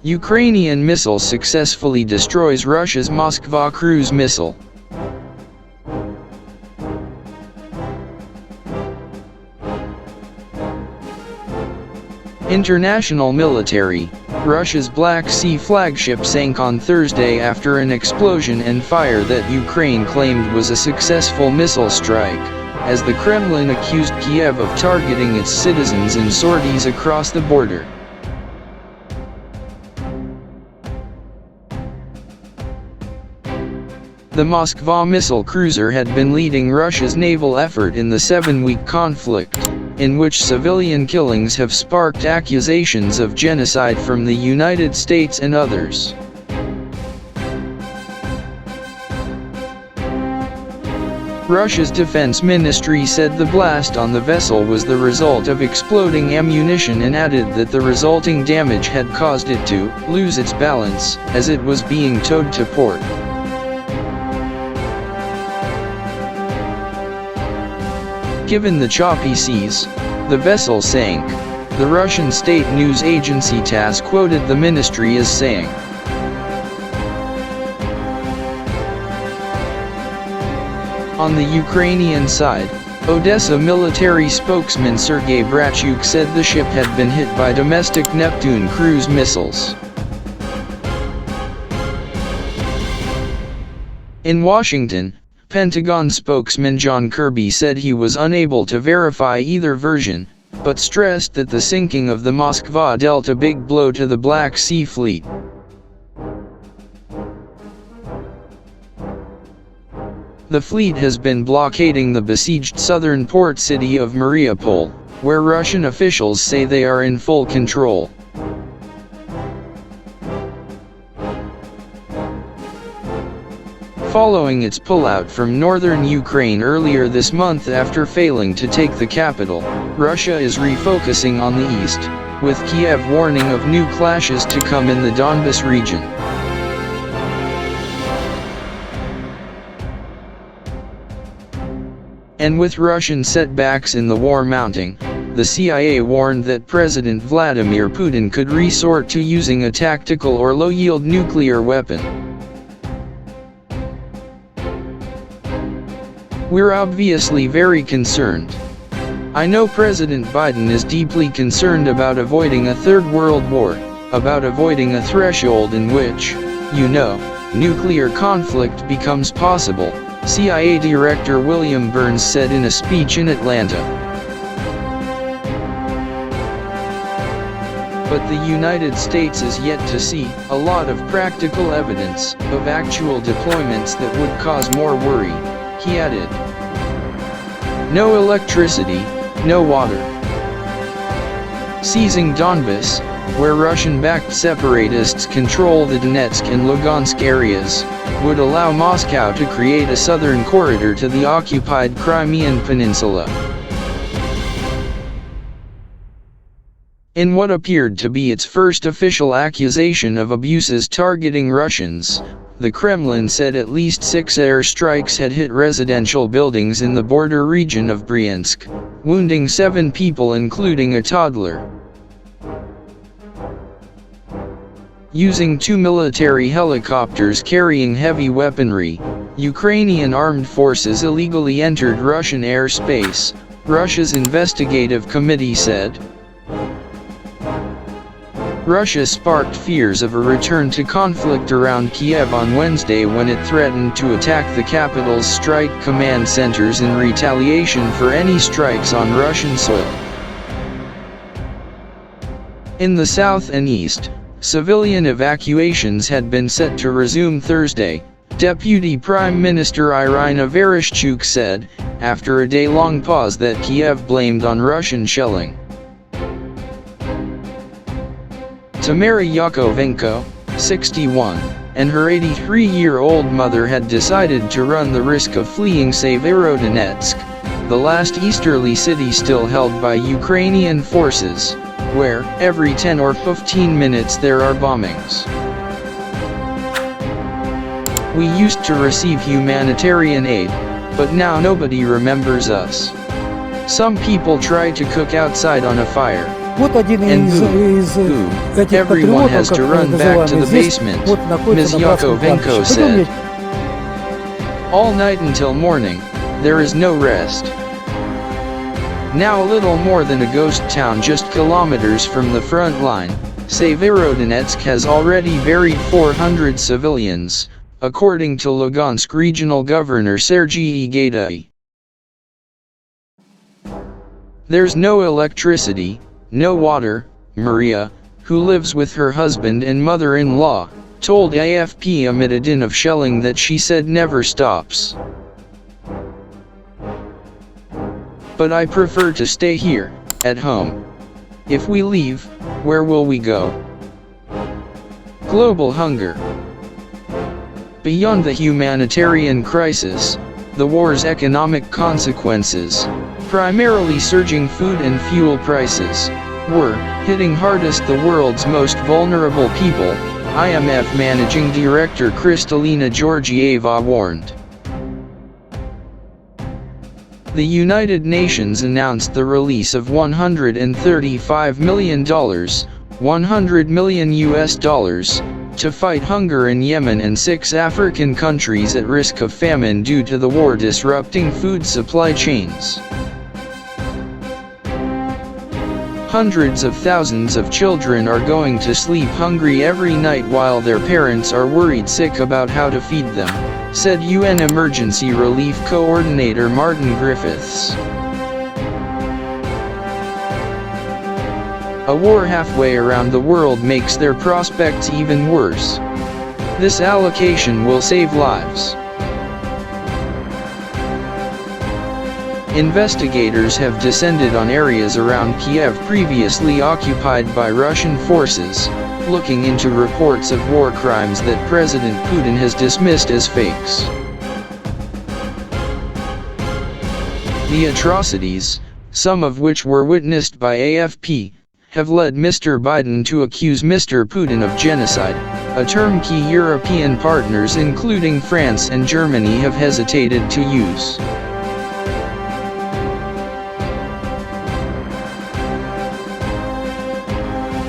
Ukrainian missile successfully destroys Russia's Moskva cruise missile. International military. Russia's Black Sea flagship sank on Thursday after an explosion and fire that Ukraine claimed was a successful missile strike, as the Kremlin accused Kiev of targeting its citizens in sorties across the border. The Moskva missile cruiser had been leading Russia's naval effort in the 7-week conflict, in which civilian killings have sparked accusations of genocide from the United States and others. Russia's defense ministry said the blast on the vessel was the result of exploding ammunition and added that the resulting damage had caused it to lose its balance as it was being towed to port. Given the choppy seas, the vessel sank. The Russian state news agency TASS quoted the ministry as saying, on the Ukrainian side, Odessa military spokesman Sergei Brachuk said the ship had been hit by domestic Neptune cruise missiles. In Washington, Pentagon spokesman John Kirby said he was unable to verify either version, but stressed that the sinking of the Moskva dealt a big blow to the Black Sea Fleet. The fleet has been blockading the besieged southern port city of Mariupol, where Russian officials say they are in full control. Following its pullout from northern Ukraine earlier this month after failing to take the capital, Russia is refocusing on the east, with Kiev warning of new clashes to come in the Donbas region. And with Russian setbacks in the war mounting, the CIA warned that President Vladimir Putin could resort to using a tactical or low-yield nuclear weapon. We're obviously very concerned. I know President Biden is deeply concerned about avoiding a third world war, about avoiding a threshold in which, nuclear conflict becomes possible, CIA Director William Burns said in a speech in Atlanta. But the United States is yet to see a lot of practical evidence of actual deployments that would cause more worry, he added. No electricity, no water. Seizing Donbas, where Russian-backed separatists control the Donetsk and Lugansk areas, would allow Moscow to create a southern corridor to the occupied Crimean Peninsula. In what appeared to be its first official accusation of abuses targeting Russians, the Kremlin said at least 6 airstrikes had hit residential buildings in the border region of Bryansk, wounding 7 people including a toddler. Using 2 military helicopters carrying heavy weaponry, Ukrainian armed forces illegally entered Russian airspace, Russia's investigative committee said. Russia sparked fears of a return to conflict around Kiev on Wednesday when it threatened to attack the capital's strike command centers in retaliation for any strikes on Russian soil. In the south and east, civilian evacuations had been set to resume Thursday, Deputy Prime Minister Irina Vereshchuk said, after a day-long pause that Kiev blamed on Russian shelling. Tamara Yakovenko, 61, and her 83-year-old mother had decided to run the risk of fleeing Severodonetsk, the last easterly city still held by Ukrainian forces, where, every 10 or 15 minutes there are bombings. We used to receive humanitarian aid, but now nobody remembers us. Some people try to cook outside on a fire, Вот один из этих everyone патриотов, has как to run back to называемый the здесь, basement, вот Ms. находится на братском Yakovenko кладбище. said. All night until morning, there is no rest. Now a little more than a ghost town just kilometers from the front line, Severodonetsk has already buried 400 civilians, according to Lugansk Regional Governor Sergei Gaidai. There's no electricity, no water, Maria, who lives with her husband and mother-in-law, told AFP amid a din of shelling that she said never stops. But I prefer to stay here, at home. If we leave, where will we go? Global hunger. Beyond the humanitarian crisis, the war's economic consequences, primarily surging food and fuel prices, were hitting hardest the world's most vulnerable people, IMF Managing Director Kristalina Georgieva warned. The United Nations announced the release of $135 million, $100 million to fight hunger in Yemen and 6 African countries at risk of famine due to the war disrupting food supply chains. Hundreds of thousands of children are going to sleep hungry every night while their parents are worried sick about how to feed them, said UN Emergency Relief Coordinator Martin Griffiths. A war halfway around the world makes their prospects even worse. This allocation will save lives. Investigators have descended on areas around Kiev previously occupied by Russian forces, looking into reports of war crimes that President Putin has dismissed as fakes. The atrocities, some of which were witnessed by AFP, have led Mr. Biden to accuse Mr. Putin of genocide, a term key European partners including France and Germany have hesitated to use.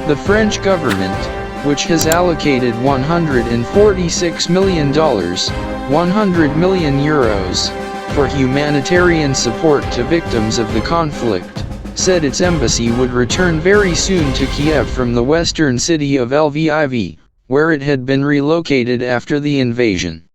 The French government, which has allocated $146 million, €100 million, for humanitarian support to victims of the conflict, said its embassy would return very soon to Kiev from the western city of Lviv, where it had been relocated after the invasion.